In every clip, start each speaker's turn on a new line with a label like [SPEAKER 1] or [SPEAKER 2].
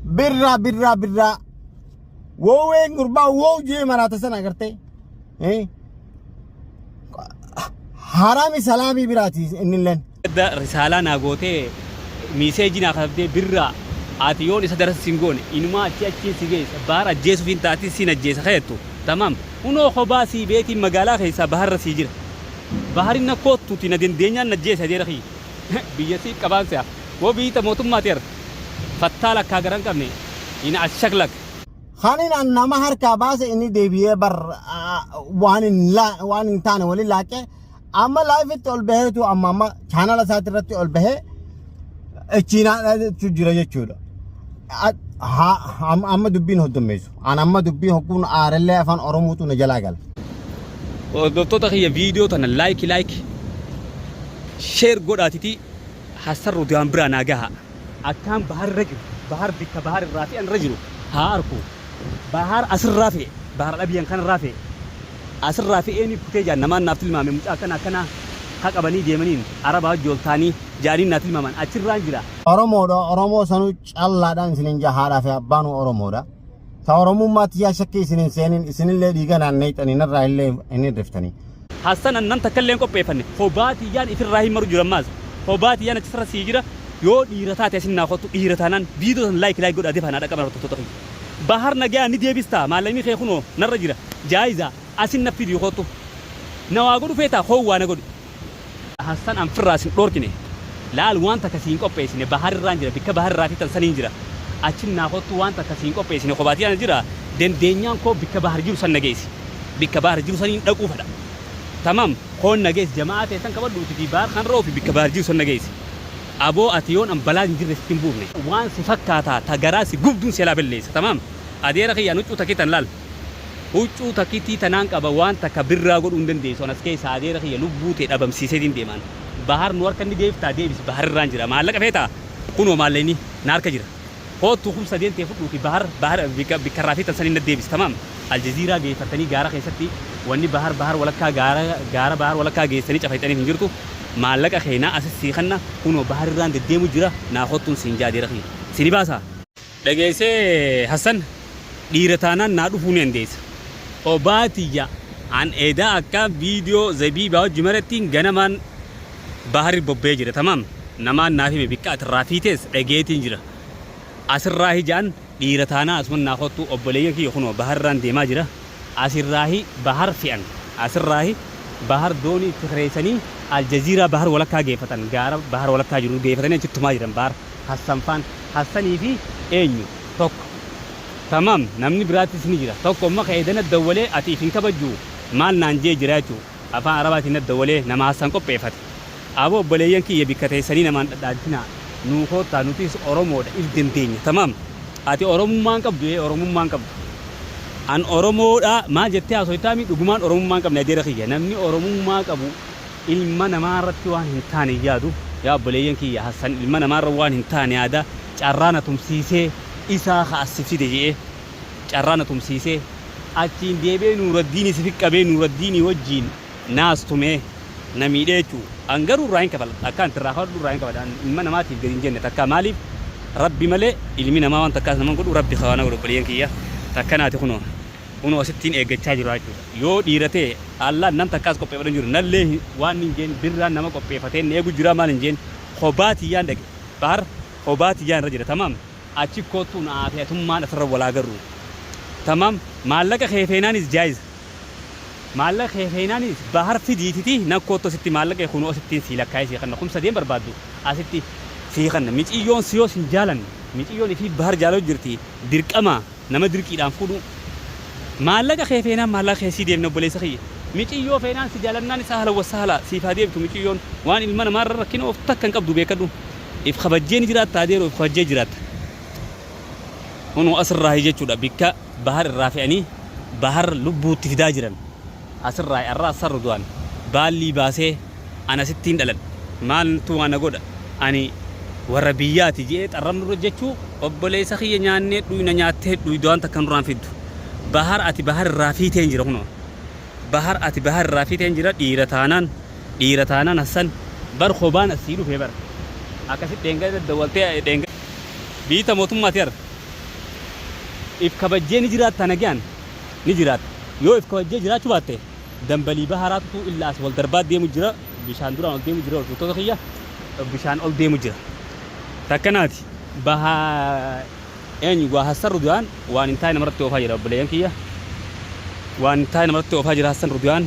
[SPEAKER 1] برا برا برا وين قربا وو جي مرات سنة قرتي إيه حرامي سلامي براتي إن لين
[SPEAKER 2] ده رسالة ناقوتي ميساجي ناخذته برا آتيون إسدرس سينغون إنما أشياء سيجيس بار أجيس فين تاتي سين أجيس خيرتو تمام ونو خباسي بيتي مقالة خيسا بحر رسيجر بحر إننا كوت توتي ندين دنيا نجيس هذي رخي بيجي كمان سيا वो भी तो मोतुम मातेर फत्ता लक्का गरम करने इन अच्छा लग
[SPEAKER 1] خانين أن نمهر كاباس إني دبيه بر وان تاني ولي لكن أما لايف تقول به تو أما channel ساتر تقول به الچينا تجرا يجولا أما دبين هدوم ميسو أنا أما دبين هكون أرلله أفان أرموتو نجلاقل
[SPEAKER 2] दोस्तों तक ये वीडियो तो न लाइक शेयर गोड़ाती थी حسر وديان برا ناجها أكان بحر رجل بحر بك بحر رافي أن رجله هاركو بحر أسر رافي بحر أبيان كان رافي أسر رافي إني بتجا نمان نفتل ما من أكنا حق أبني جيمانين عربها جولتاني جارين نفتل ما من أشر رانجلا
[SPEAKER 1] أرمو سنو الله دان سنين جهارا في أبانو أرمو دا تأرمو ما تيا شكي سنين اللي ديجان عن نيت أني نرى اللي إني رفتني
[SPEAKER 2] حسنا أن نتكلم كو بيفني خوباتي يعني في الراهي مرو جرماز خوباتي أنا تسرى سيجرا يو إيرتات يسنا خطو إيرتانان فيديو لايك قد أدفع أنا كمان رتوتوي بحر نجا ندي بيستا معلمي خيخونو نرجع جايزة أسين نفيديو خطو نواقولو فيتا هو وانا قول حسن أم فراس لوركني لا الوان تكسين كوبيسني بحر رانجرا بك بحر رافي تنسانينجرا أشين خطو وان تكسين كوبيسني خوباتي أنا جرا دنيان كوب بك بحر جيو سن نجيسي بك بحر جيو سنين دقو فدا تمام هون نجيس جماعة تيسان كبر دوتي في بار خان روفي بك بحر جيو سن نجيسي أبو أتيون أم بلاد نجري ستيمبوبني وان سفكاتا تجراسي قبضون سلا بالليس تمام أدير خي أنوتو تكيتن لال وتو تكيتي تنانك أبا وان تكبر راغور أندن ديس ونسكيس أدير خي لبوتي أبام سيسدين ديمان بحر نور كندي ديف تاديبس بحر رانجرا مالك فيتا كونو مالني نارك جرا هو تخم سدين تفوت في بحر بكرافي تنسانين ديبس تمام الجزيرة جي فتني جارا خيستي واني بحر ولا كا جارا بحر ولا كا جيسني تفايتني هنجرتو مالك أخينا أساس سيخنا كونو بحر راند ديمو جرا ناخدتون سنجادي رخي سيني باسا لجيسه حسن ديرتانا نادو فونين ديس وباتيا عن إدا أكا فيديو زبي باو جمرتين جنمان بحر بوبيجرا تمام نمان نافي بكات رافيتس لجيتين جرا أسر راهي جان ديرتانا أسمن ناخدتو أبليه كي يخونو بحر راند ديما جرا أسر راهي بحر فيان أسر راهي بحر دوني تخريسني الجزيرة بحر ولا كاجي فتن جارب بحر ولا كاجرو جي فتن يجت ماجرم بحر حسن فان حسني في إنيو توك تمام نمني براتي سنيجرا توك أما خيدنا الدولة أتي فين كبجو مال نانجي جراتو أفان عرباتنا الدولة نما حسن كو بيفت أبو بليان كي يبيكتة سنين ما دادنا نوكو تانوتيس أورمود إلدنتين تمام أتي أورمو مانكب أورمو مانكب أن أورمو ما جتة أسويتامي دعمان أورمو مانكب ندير خيجا نمني أورمو مانكبو ilma namarratti waan hin taane yaadu yaa obboleeyyan kiyya Hassan ilma namarra waan hin taane yaada carraana tumsiisee isaa haasifsite jedhee carraana tumsiisee achiin deebee Nuuraddiin sifi qabee Nuuraddiin wajjiin naastumee namiidhee jechuu angaruu irraa hin kabala akka anti irraa kadhu irraa hin kabala ilma namaatiif gadi hin jenne takka maaliif rabbi malee ilmi namaa waan takkaas naman godhu rabbi kawaana godhu obboleeyyan kiyya takka naati kunoo asittiin eeggachaa jiru jechuudha yoo dhiiratee Allah nam takkaas qopheeffatan jiru nallee waan hin jeen birraan nama qopheeffatee eegu jira maal hin jeen hobaatiyyaan dhaqe bahar hobaatiyyaan irra jira tamaam achi kootuun aafiyatummaan asirra walaa garuu tamaam maallaqa keefeenaanis jaayiz maallaqa keefeenaanis bahar fidiititi na koottu asitti maallaqa kunoo asittiin sii lakkaa'ee sii kanna kumsa deem barbaaddu asitti sii kanna miciyyoon siyoos hin jaalan miciyyoon fi bahar jaaloo jirti dirqama nama dirqiidhaan fuudhu maallaqa keefeenaan maallaqa keessii deemna obboleessa kiyya miciyyoo feenaan si jaalannaan isaa haala wasaala siif haa deemtu miciyyoon waan ilma namaarra rakkina of takka hin qabdu beekadhu if kabajjeen jiraatta adeeroo if kabajjee jiraatta hunuu asirraa jechuudha bikka bahar irraa fe'anii bahar lubbuutti fidaa jiran asirraa irraa sarru du'an baallii baasee ana sittiin dhalan maaltu waan godha ani warra biyyaati jee xarramnu jechuu obboleessa kiyya nyaannee dhuyna nyaattee dhuydoon takka nurraan fiddu bahar ati bahar irraa fiiteen jira hunoo bahar ati bahar irraa fiiteen jira dhiira taanaan Hassan bar khobaan asii dhufee bar akkasitti deengaa daddawaltee deengaa biita mootummaati ar if kabajjee ni jiraatta nagayaan ni jiraatta yoo if kabajjee jiraachuu baatte dambalii baharaatu illaas wal darbaat deemu jira bishaan duraan ol deemu jira olfuutota kiyya bishaan ol deemu jira takkanaati bahaa eenyu waa Hassan Rudiyaan waan intaay namarratti oofaa jira obboleeyyan kiyya waan intaay namarratti oofaa jira Hassan Rudiyaan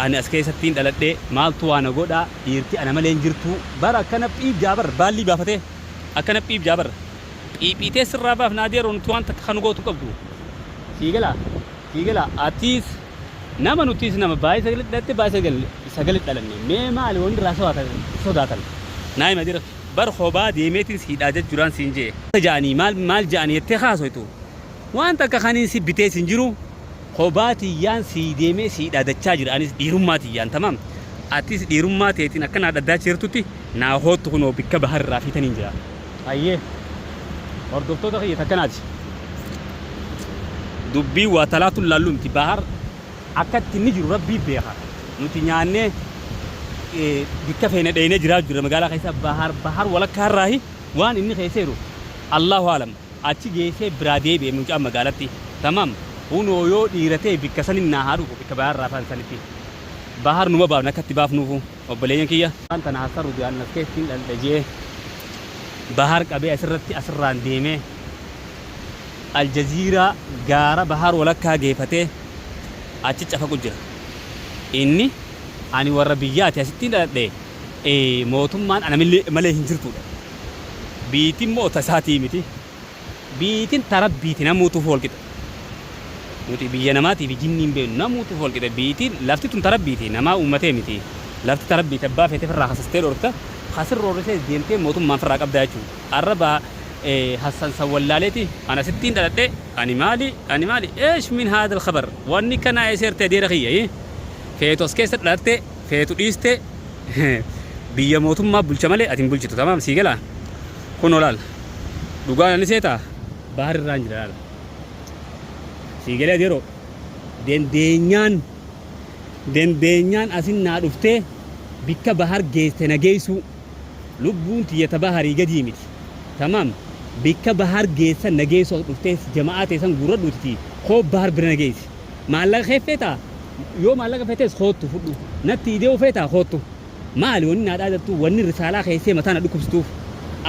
[SPEAKER 2] ani as keessattiin dhaladhee maaltu waan godhaa dhiirti ana malee hin jirtu bara akkana phiib jaabar baallii baafatee akkana phiib jaabar phiiphiitee sirraa baaf naadeeroon tu waan takka kan gootu qabdu siigala atiis nama nutiis nama baay'ee sagalit dhalanne mee maali wanni irraa sodaatan naayima dira bar khobaa deemeetiin siidhaa jechuudhaan siin jee jaanii maal jaanii jettee haasoytu waan takka kaniin si bitee siin jiru khobaatiyyaan sii deemee siidhaa dachaa jira anis dhiirummaatiyyaan tamam atis dhiirummaa teetiin akkanaa dhaddaa jirtutti naa hoottu kunoo bikka baharraa fiitaniin jira ayyee hordoftoota kiyya takkanaati dubbii waa talaatuun laallumti bahar akkatti inni jiru rabbii beeka nuti nyaannee bikka feene dheeyne jiraa jira magaalaa keessa bahar walakkaa irraahi waan inni keesseeru Allahu alam achi geessee biraa deebi'e mucaa magaalatti tamam hunoo yoo dhiiratee bikka sanin naa haadhu bikka bahar raafaan sanitti bahar numa baafna akkatti baafnuufu obboleeyyan kiyya waan tana Hassan Rudiyaan as keessatti dhaldhajee bahar qabee asirraan deemee aljaziiraa gaara bahar walakkaa geeffatee achi cafaqu jira inni ani warra biyyaati asittiin dhaladhe mootummaan ana malee hin jirtudha biitiin moota isaatii miti biitiin tarabbiiti namuutuuf walqixa nuti biyya namaatiif jinniin beenu namuutuuf walqixa biitiin lafti tun tarabbiiti namaa uummatee miti lafti tarabbiiti abbaa feetee firraa hasastee dhorta hasirroorrisee deemtee mootummaan firraa qabdaa jechuudha arrabaa Hassan Sawwallaaleeti ana sittiin dhaladhe ani maali eesh min haadha alkhabar wanni kana eesertee deera kiyya feetos keessa dhalatte feetu dhiiste biyya mootummaa bulcha malee atin bulchitu tamam siigala kun olaal dhugaan ani seeta bahar irraan jira laala siigala deero dendeenyaan asin naa dhuftee bikka bahar geeste nageessu lubbuun tiyyata baharii gadii miti tamam bikka bahar geessa nageessu dhuftee jama'aa teessan gurra dhuuti koo bahar bira nageessi maallaqa keeffeetaa yoo maallaqa feetes hoottu fudhu natti idee feetaa hoottu maali wanni naa dhaadatu wanni risaalaa keessee mataa na dhukkubsituuf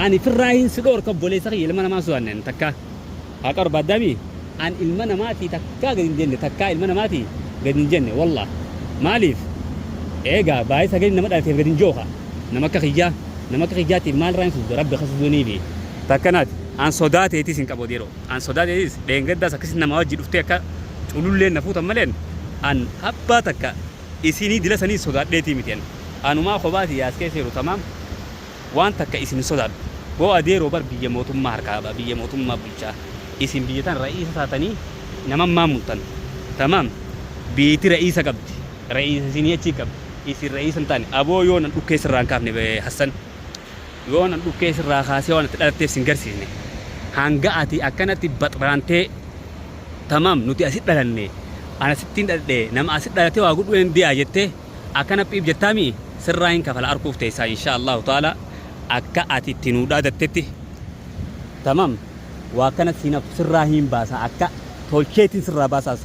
[SPEAKER 2] ani firraahin si dhoorka obboleessa kiyya ilma namaa sodannen takka haa qarbaaddaami an ilma namaatii takkaa gad hin jenne takkaa ilma namaatii gad hin jenne wallah maaliif eegaa baay'ee sagalee nama dhalateef gad hin jooka nama akka kiyyaatiif maal raan suudu rabbi khasuduniifi takkanaati an sodaateetis hin qabu deeroo an sodaateetis dheengaddaas akkasii nama wajji dhuftee akka cululleen na fuutan maleen an abbaa takka isinii dila sanii sodaadheetii mitiyan anumaa kophaati yaas keesseeru tamaam waan takka isin sodaadhu boo adeeroo bar biyya mootummaa harkaaba biyya mootummaa bulchaa isin biyyatan ra'iisa taatanii namammaa mul'atan tamaam biyyatti ra'iisa qabdi ra'iisa isinii achii qabdi isin ra'iisa hin taane aboo yoo nan dhukkee sirraa hin kaafne Hassan yoo nan dhukkee sirraa kaasee waan itti dhalatteef sin garsiisne hanga ati akkanatti baxraantee tamaam nuti asit dhalanne ana sittiin dhaladhe nama asit dhalatee waa gudhu hin diyaa jettee akkana phiib jettaami sirraa hin kafala arkuuf teessaa insha Allahu ta'ala akka ati itti nuu dhaadattetti tamaam waa kana siinaaf sirraa hin baasa akka tolcheetiin sirraa baasaas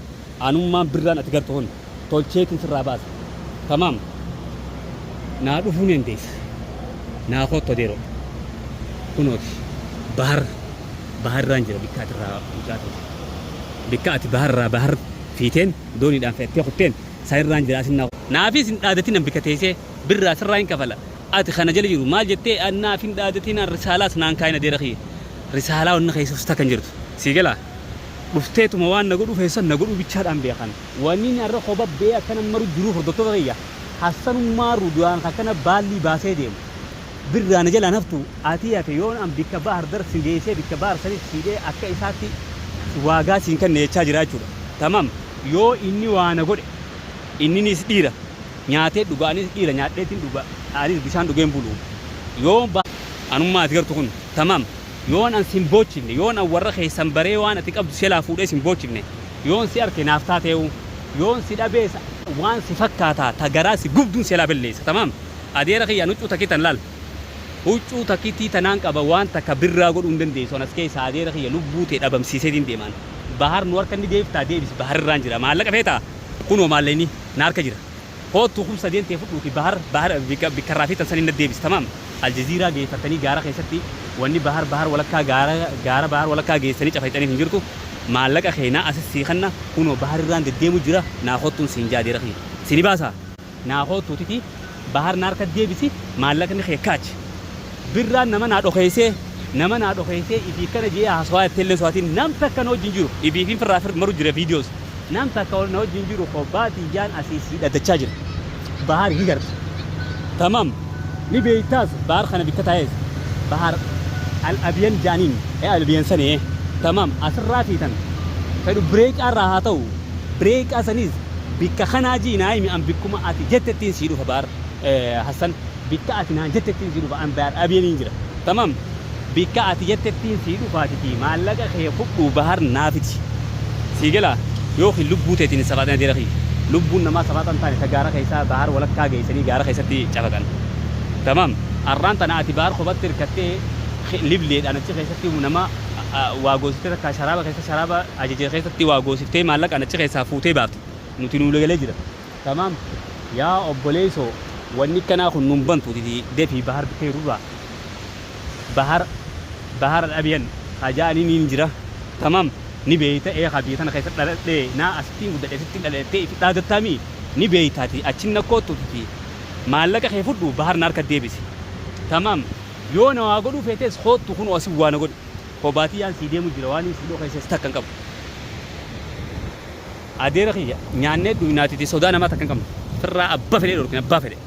[SPEAKER 2] anummaan birraan ati gartu hun tolcheetiin sirraa baasa tamaam naa dhufuu ni dandeessa naa kotto deero kunooti baharraan jira bikka atirraa mucaatu bikka ati bahar fiiteen dooniidhaan fe'attee kutteen sanirraan jira asin naafis hin dhaadatin an bikka teessee birraa sirraa hin kafala ati kana jala jiru maal jettee naaf hin dhaadatin an risaalaas naan kaayina deera kiyya risaalaa wanna keessus takkan jirtu sii galaa dhufteetuma waan na godhu feessan na godhu bichaadhaan beekan wanni arra qoba bee akkana maru jiru hordoftoota kiyya Hassanummaa Rudiyaan akkana baallii baasee deemu birraan jala naftu ati yoon an bikka bahar darsi geessee bikka bahar sanii siidee akka isaatti waagaa siin kan neechaa jira jechuudha tamam yoo inni waana godhe inninis dhiira nyaatee dhugaanis dhiira nyaadheetiin dhugaa anis bishaan dhugeen bulu yoo anummaa ati gartu kun tamam yoon an simbochifne yoon an warra keessan baree waan ati qabdu selaa fuudhee simbochifne yoon si arke naaf taateewu yoon si dhabeessa waan si fakkaataa tagaraa si gubduun selaa belleessa tamam adeera kiyya huccuu takkitan laal huccuu takkitii tanaan qaba waan takka birraa godhuu hin dandeessu anas keessa adeera kiyya lubbuu tee dhabamsiiseetiin deemaan bahar nuwar kan deebiftaa deebisi bahar irraan jira maallaqa feetaa kunoo maalleeni naarka jira kootu kumsa deentee fudhuuti bahar bikkarraa fi tansanii na deebisi tamaam aljaziiraa geeffatanii gaara keessatti wanni bahar walakkaa gaara bahar walakkaa geessanii cafayxanii hin jirtu maallaqa keenyaa asis siiqanna kunoo bahar irraan deddeemu jira naa kottuun siin jaadeera kiyya sini baasaa naa kottuutiti bahar naarka deebisi maallaqni kee kaachi birraan nama naa dhokeessee ifii kana jee haasawaa itteellee so'aatiin nam takka na wajjin jiru ifii fi firraa maru jira viidiyoos nam takka na wajjin jiru kobbaatii jaan asiisii dhaddachaa jira bahar hin garta tamam ni beeytaas bahar kana bikka taa'ees bahar al-abiyan jaaniin al-abiyan sanee tamam asirraa fiitan fedhu bireeqaa irraa haa ta'u bireeqaa saniis bikka kanaa jiinaa himi an bikkuma ati jettettiin sii dhufa bahar Hassan bikka ati naan jettettiin sii dhufa an bahar abiyaniin jira tamam bikka ati jettettiin sii dhufaatiti maallaqa kee fudhuu bahar naafiti sii gala yookiin lubbuu teetiin safaatan adeera kii lubbuun namaa safaatan taane ta gaara keessaa bahar walakkaa geessanii gaara keessatti cafaqan tamam arraan tana ati bahar kophaatti hirkattee libleedhaan achi keessatti nama waa goosiftee takka sharaaba keessa sharaaba ajajee keessatti waa goosiftee maallaqaan achi keessaa fuutee baafti nuti nu galee jira tamam yaa obboleessoo wanni kanaa kun nun bantuuti deefii bahar bikeerurraa bahar al-abiyan hajaanii ni jira tamam ni beeyta qabiitana keessatti dhaladhee naa asittiin guddadhee sittiin dhaladhee itti dhaadattaami ni beeytaati achinna kootuuti maallaqa kee fudhu bahar naarka deebisi tamam yoo na waa godhuu feetes hoottu kun asii waa na godhu kobaatiyaan sii deemu jira waan sii dhokeesses takka hin qabu adeera kiyya nyaannee duwinaatiti sodaa namaa takka hin qabnu firraa abbaa fedhee dhorkin abbaa fedhe